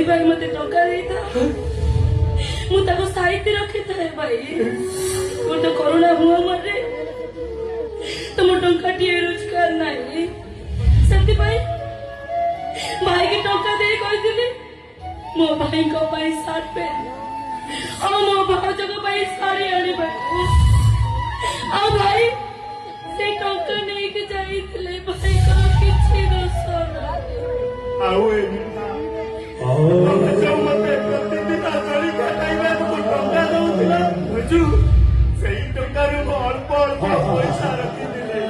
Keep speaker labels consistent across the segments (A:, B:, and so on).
A: भाई मते टका देता मु ताको साहित्य रखे थाए भाई गोटे करुणा हुआ मरे तुम टंका टी रोजगार नहीं सेति भाई भाई के टका दे कहिदिले मो भाई को भाई साथ पे आ मो भाउज को भाई साड़ी आनी भाई आ भाई से टका नहीं के जाइतले भाई को किछि दोष नाही
B: आओ एमिता जो मते प्रतिदिन आचरी खाइबा तो टंका दउतिला बुझु सेई टंका रे अल्प अल्प पैसा रखी दिले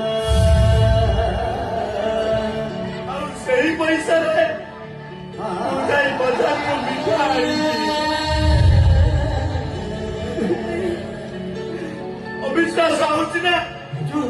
B: आ सेई पैसा रे जाई बाजार में मिठा आनी अविश्वास आउछ ना बुझु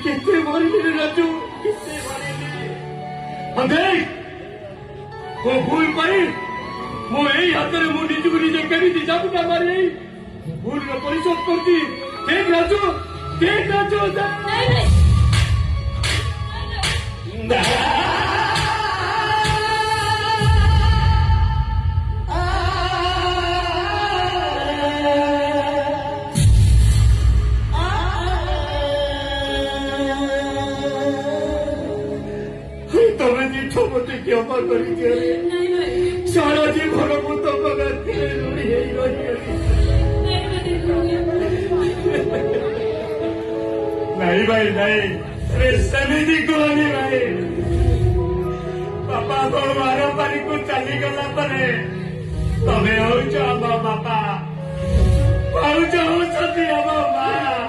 B: कितने मारी राजू कितने मारी वो भूल पाई वो यही हाथ में मु निज को निजे कभी जाबुटा मारी भूल रो परिशोध करती देख राजू नहीं क्षमा कर सारा जीवन मुझ नहीं भाई नहीं अरे समिति कहनी भाई बापा को बारंबारी को चली गला परे तमें होच आम बापा पाउच होती आम माँ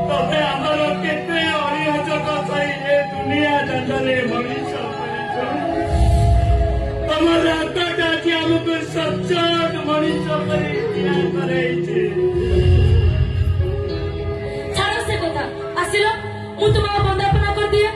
B: तमें आमर केते अणिहजक सही ए दुनिया जंगले मनीष तमर हाथटा कि आमको सचोट मनीष करे
A: छाड़ से कथा आसिलो मु तुमको बंदापना कर दिया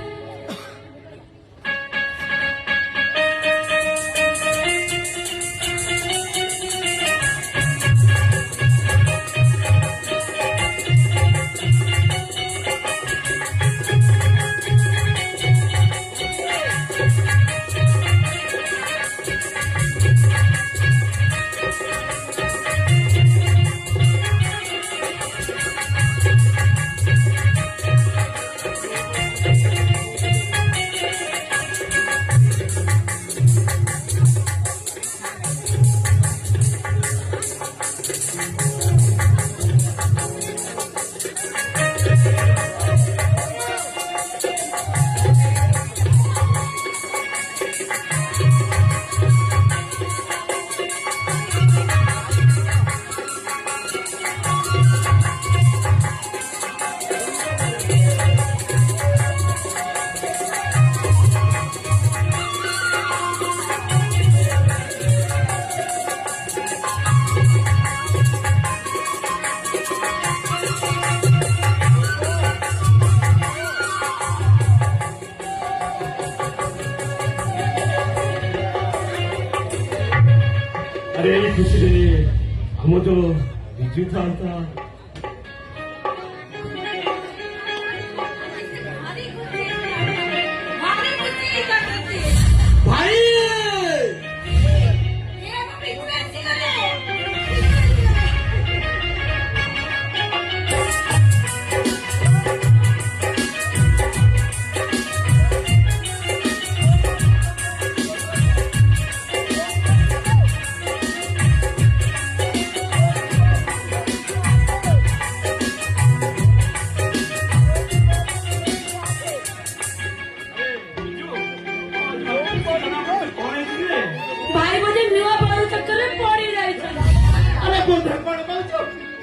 B: अरे खुशी हम तो बिजू था भाई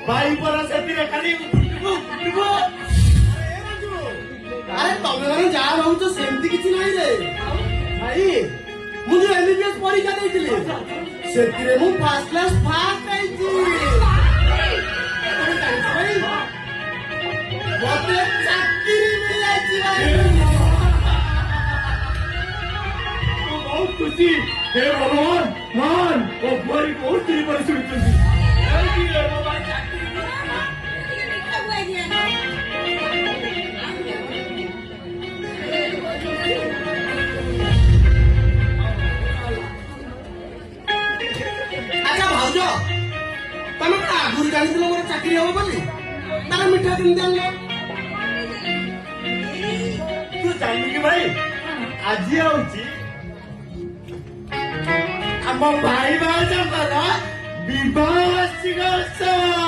B: भाई पर से खाली अरे तुम जा
C: ଭାବୁଛ ସେମିତି କିଛି ନାହିଁ ରେ ଭାଇ ମୁଁ ଯୋଉ MBBS ପରୀକ୍ଷା ଦେଇଥିଲି ସେଥିରେ ମୁଁ ଫାର୍ଷ୍ଟ କ୍ଲାସ ଫାଷ୍ଟ ପାଇଛି ତମେ ଜାଣିଛ ଭାଇ ମତେ ଚାକିରି ମିଳିଯାଇଛି ଭାଇ
B: बहुत खुशी हे भगवान मान और बुआरी बहुत तेरी पर सुनती
C: ଆଚ୍ଛା ଭାଉଜ ତମେ କଣ ଆଗରୁ ଜାଣିଥିଲ ମୋର ଚାକିରି ହବ ବୋଲି ତାର ମିଠା କେମିତି ଆଣିଲ
B: तू जानी कि भाई आज आउची ଆମ ଭାଇ ଭାଉଜଙ୍କର ବିବାହ ବାର୍ଷିକ ଉତ୍ସବ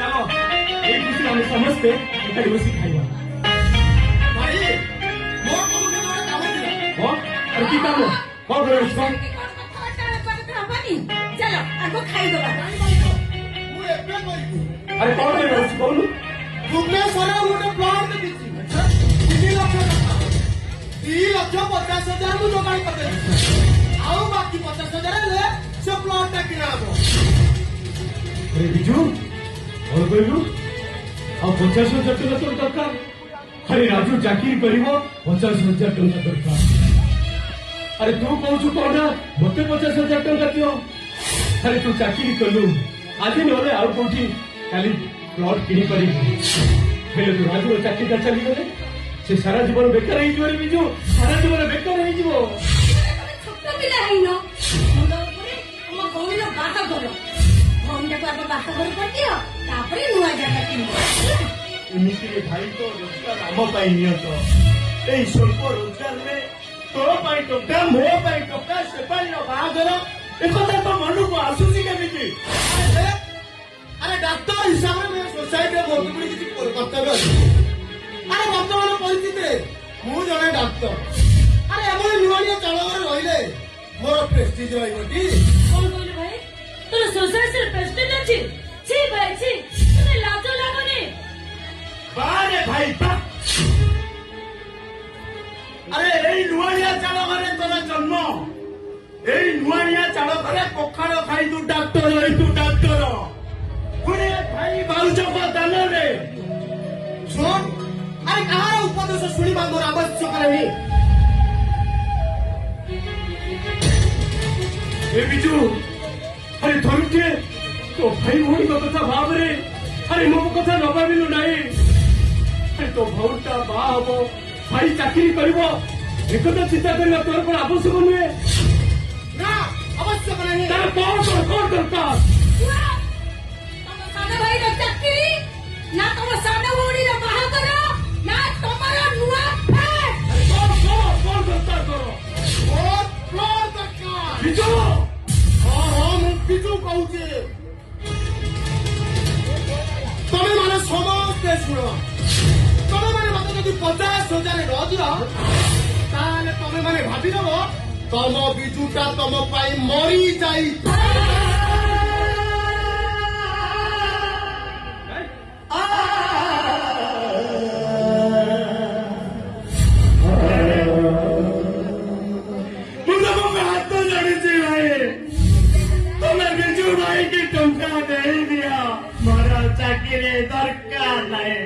B: ଚାଲ ଏଇ ଖୁସି ଆମେ ସମସ୍ତେ ଏକାଠି ବସି ଖାଇବା।
C: ଭାଇ ମୋର ତମକୁ ଗୋଟେ କାମ ଥିଲା।
B: ହଁ ଆରେ କି କାମ କଣ କରିବ
A: ଚାଲ ଆଗ ଖାଇଦବା।
C: ମୁଁ ଏବେ କହିବି।
B: ଆରେ କଣ କରିବ କହୁନୁ।
C: ଭୁବନେଶ୍ୱରରେ ମୁଁ ଗୋଟେ ପ୍ଲଟ ଦେଖିଛି 3 ଲକ୍ଷ ଟଙ୍କା 2,50,000 ମୁଁ ଯୋଗାଡ଼ କରିଦେବି। ଆଉ ବାକି 50,000 ହେଲେ ସେ ପ୍ଲଟଟା କିଣା ହବ।
B: ଆରେ ବିଜୁ କଣ କହିଲୁ ଆଉ 50,000 ଟଙ୍କା ତୋର ଦରକାର। ଆରେ ରାଜୁ ଚାକିରି କରିବ 50,000 ଟଙ୍କା ଦରକାର। ଆରେ ତୁ କହୁଛୁ କଣ ମତେ 50,000 ଟଙ୍କା ଦିଅ। ଆରେ ତୁ ଚାକିରି କଲୁ ଆଜି ନହେଲେ ଆଉ କୋଉଠି କାଲି ପ୍ଲଟ କିଣି ପାରିବୁ। ହେଲେ ତୁ ରାଜୁର ଚାକିରିଟା ଚାଲିଗଲେ ସେ ସାରା ଜୀବନ ବେକାର ହେଇଯିବ ରେ ବିଜୁ। ସାରା ଜୀବନ ବେକାର ହେଇଯିବ।
A: ଛୋଟ ପିଲା ହେଇନ ମୁଣ୍ଡ ଉପରେ ଆମ ଗୌରୀର ବାହାଘର। ଭଉଣୀଟାକୁ ଆଗ ବାହାଘର କରିଦିଅ ତାପରେ ନୂଆ ଜାଗା କିଣିବ।
B: ଏମିତିରେ ଭାଇ ତ ରୋଜଗାର ଆମ ପାଇଁ ନିଅତ। ଏଇ ସ୍ୱଳ୍ପ ରୋଜଗାରରେ ତୋ ପାଇଁ ଟଙ୍କା ମୋ ପାଇଁ ଟଙ୍କା ସେପାଳିର ବାହାଘର ଏକଥା ତ ମନକୁ ଆସୁଛି କେମିତି।
C: ଆରେ ଡାକ୍ତର ହିସାବରେ ମୋ ସୋସାଇଟିରେ ବହୁତ ଗୁଡିଏ କିଛି କର୍ତ୍ତବ୍ୟ ଅଛି। ଆରେ ବର୍ତ୍ତମାନ ପରିସ୍ଥିତିରେ ମୁଁ ଜଣେ ଡାକ୍ତର। ଆରେ ଏଭଳି ନୂଆ ନୂଆ ଚାଳକରେ ରହିଲେ ମୋର ପ୍ରେଷ୍ଟିଜ ରହିବଟି।
A: କଣ କହିଲୁ ଭାଇ ତୋର ସୋସାଇଟିର ପ୍ରେସିଡେଣ୍ଟ ଅଛି? ଛି ଭାଇ ଛି ତତେ ଲାଜ ଲାଗୁନି?
B: ବାରେ ଭାଇ ବା। ଆରେ ଏଇ ନୂଆଣିଆ ଚାଳକରେ ତୋର ଜନ୍ମ। ଏଇ ନୂଆଣିଆ ଚାଳକରେ ପଖାଳ ଖାଇତୁ ଡାକ୍ତର ହେଇତୁ ଡାକ୍ତର। ପୁଣି ଭାଇ ଭାଉଜଙ୍କ ଦାନରେ
C: ଶୁଣ ଆରେ କାହାର ଉପଦେଶ ଶୁଣିବା ମୋର ଆବଶ୍ୟକ ନାହିଁ।
B: ଏ ବିଜୁ ଆରେ ଧରୁଛେ ତୋ ଭାଇ ଭଉଣୀଙ୍କ କଥା ଭାବରେ। ଆରେ ମୋ କଥା ନ ଭାବିଲୁ ନାହିଁ। ଆରେ ତୋ ଭଉଣୀଟା ବାହା ହବ ଭାଇ ଚାକିରି କରିବ ଏକଥା ଚିନ୍ତା କରିବା ତୋର କଣ ଆବଶ୍ୟକ ନୁହେଁ?
C: ନା ଆବଶ୍ୟକ ନାହିଁ।
B: ତାର କଣ ଦରକାର?
A: ତମ ସାନ ଭାଇର ଚାକିରି ନା ତମ ସାନ ଭଉଣୀର ବାହାଘର ନା ତମର ନୂଆ ଫ୍ଲାଟ୍?
B: କଣ ଦରକାର ତୋର?
C: ମୋର ପ୍ଲଟ ଦରକାର।
B: ବିଜୁ
C: ହଁ ମୁଁ ବିଜୁ କହୁଛି। ତମେ ମାନେ ସମସ୍ତେ ଶୁଣ। ତମେ ମାନେ ମତେ ଯଦି 50,000 ନ ଦିଅ ତାହେଲେ ତମେ ମାନେ ଭାବିଦବ ତମ ବିଜୁଟା ତମ ପାଇଁ ମରି ଯାଇ।
B: ମୁଁ ତମକୁ ହାତ ଯୋଡିଛି ଭାଇ। ତମେ ବିଜୁ ଭାଇ କି ଟଙ୍କା ଦେଇଦିଅ ମୋର ଚାକିରି ଦରକାର ନାହିଁ।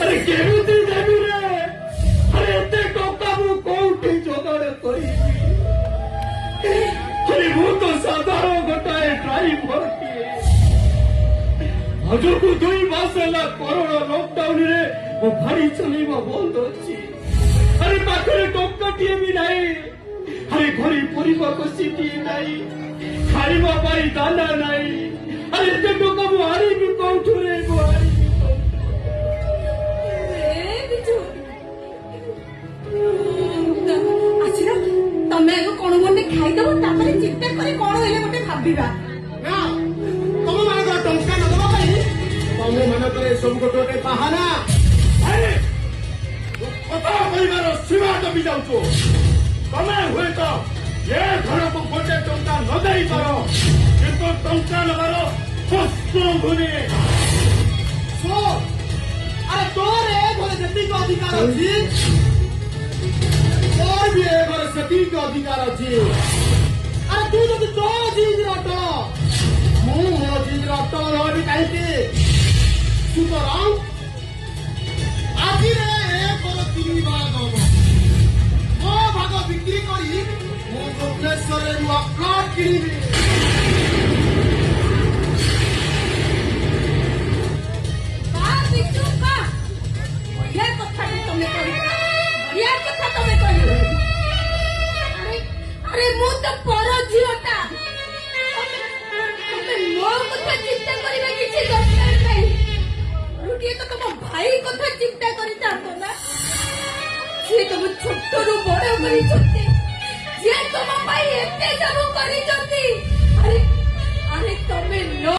B: ଆରେ କେମିତି ଦେବି ରେ? ଆରେ ଏତେ ଟଙ୍କା ମୁଁ କୋଉଠି ଯୋଗାଡ଼ କରିବି? ଆରେ ମୁଁ ତ ସାଧାରଣ ଗୋଟାଏ ଡ୍ରାଇଭରଟିଏ। ଆଜକୁ 2 ମାସ ହେଲା କରୋନା ଲକଡାଉନରେ ମୋ ଗାଡି ଚଲେଇବା ବନ୍ଦ ଅଛି। ଆରେ ପାଖରେ ଟଙ୍କାଟିଏ ବି ନାହିଁ। ଆରେ ଘରେ ପରିବା କଷିଟିଏ ନାହିଁ। ଖାଇବା ପାଇଁ ଦାନା ନାହିଁ। ଆରେ ଏତେ ଟଙ୍କା ମୁଁ ଆଣିବି କୋଉଠୁ ରେ? ମୁଁ ଆଣିବି କୋଉଠୁ?
A: ବିଜୁ ଆସିଲ ତମେ ଆଗ କଣ ମନେ ଖାଇଦବ ତାପରେ ଚିନ୍ତା କରି କଣ ହେଲେ ଗୋଟେ ଭାବିବା।
C: ନା ତମ ମାନଙ୍କର ଟଙ୍କା ନ ଦେବା ପାଇଁ ତମେ ମାନଙ୍କର ଏସବୁ ଗୋଟେ ଗୋଟେ ବାହାନା।
B: ଆରେ କଥା କହିବାର ସୀମା ଦବି ଯାଉଛୁ। ତମେ ହୁଏତ ଏ ଘରକୁ ଗୋଟେ ଟଙ୍କା ନ ଦେଇପାର କିନ୍ତୁ ଟଙ୍କା ନେବାର ପ୍ରଶ୍ନ ଘୁରେ।
C: ଶୁଣ ଆରେ ତୋର ଏ ଘରେ ଯେତିକି ଅଧିକାର ଅଛି ମୋର ବି ଏ ଘରେ ସେତିକି ଅଧିକାର ଅଛି। ଆରେ ତୁ ଯଦି ତୋ ଜିଜର ଅଟ ମୁଁ ମୋ ଜିଜର ଅଟ ରହିବି କାହିଁକି? ସୁତରାଂ ଆଜିରେ ଏ ଘର 3 ଭାଗ ହବ। ମୋ ଭାଗ ବିକ୍ରି କରି ମୁଁ ଭୁବନେଶ୍ୱରରେ ନୂଆ ପ୍ଲଟ କିଣିବି।
A: ବିଜୁ ବା ବଢିଆ କଥାଟେ ତମେ କହିଲ। ବଢିଆ କଥା ତମେ କହିଲ। ଆରେ ମୁଁ ତ ପର ଝିଅଟା। ତମେ ମୋ କଥା ଚିନ୍ତା କରିବା କିଛି ଦରକାର ନାହିଁ। ଗୋଟିଏ ତ ତମ ଭାଇ କଥା ଚିନ୍ତା କରିଥାନ୍ତ ନା। ସିଏ ତମ ଛୋଟରୁ ବଡ କରିଛନ୍ତି। ସିଏ ତମ ପାଇଁ ଏତେ ସବୁ କରିଛନ୍ତି। ଆରେ ତମେ ନ